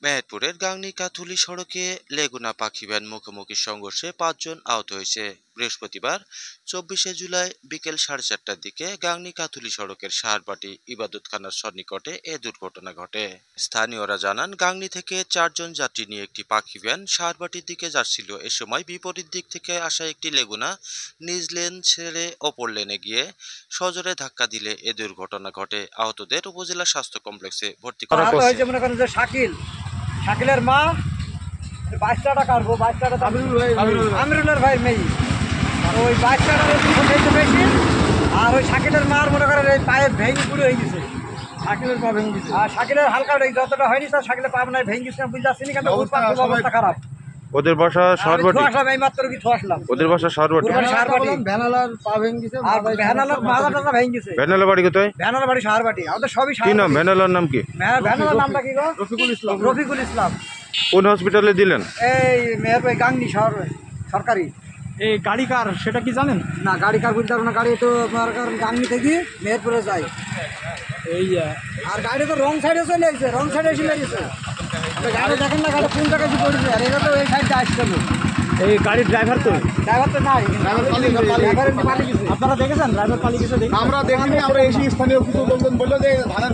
মেহেরপুরের গাংনী কাথুলি সড়কে লেগুনা পাখি ভ্যান মুখোমুখি সংঘর্ষে ৫ জন আহত হয়েছে। বৃহস্পতিবার ২৪শে জুলাই বিকেল ৪:৩০টার দিকে গাংনী কাথুলি সড়কের সাহারবাটি ইবাদতখানার সন্নিকটে এ দুর্ঘটনা ঘটে। স্থানীয়রা জানান, গাংনী থেকে ৪ জন যাত্রী নিয়ে একটি পাখি ভ্যান সাহারবাটির দিকে যাচ্ছিল। এ সময় বিপরীত দিক থেকে আসা একটি লেগুনা নিজ লেন ছেড়ে অপর লেনে গিয়ে সজোরে ধাক্কা দিলে এ দুর্ঘটনা ঘটে। আহতদের উপজেলা স্বাস্থ্য কমপ্লেক্সে ভর্তি করা হয়েছে। শাকিলের মা বাচ্চাটা কাটবো, বাচ্চাটা আমিরুলের ভাই মেয়ে, ওই বাচ্চাটা বেশি। আর ওই শাকিলের মার মনে করেন এই পায়ে ভেঙে পুরো হয়ে গেছে। শাকিলের পা ভেঙে গেছে, আর শাকিলের হালকা যতটা হয়নি স্যার, শাকিলের পা মানে ভেঙে গেছে, বুঝতে পারছি না কেন অবস্থা খারাপ। ওদের বাসা সাহারবাটি, এই মাত্র কি আসলাম। ওদের বাসা সাহারবাটি। ভ্যানালার পা ভেঙে গেছে, আর ভ্যানালার মাজা টাজা ভেঙে গেছে। ভ্যানালা বাড়ি কোথায়? ভ্যানালা বাড়ি সাহারবাটি। আমাদের সবই কি নাম ভ্যানালার নাম কি? ভ্যানালার নামটা কি গো? রফিকুল ইসলাম। রফিকুল ইসলাম। কোন হসপিটালে দিলেন? এই মেহেরপুর গাংনী সরকারি। এই গাড়ি কার সেটা কি জানেন? না, গাড়ি কার বলতে পারবো না। গাড়ি তো আপনার গাংনী থেকে মেহেরপুরে যায়। এই আর গাড়ি তো রং সাইডে চলে আসছে, রং সাইডে এসে লেগেছে। গাড়ি দেখেন না, গাড়ি কোন জায়গায় কি পড়েছে, আর এটা তো এই সাইডে আসছে। এই গাড়ির ড্রাইভার তো নাই, আপনারা দেখেছেন ড্রাইভার পালিয়ে গেছে? আমরা দেখিনি, আমরা এসে স্থানীয় কিছু লোকজন বললো যে ধানের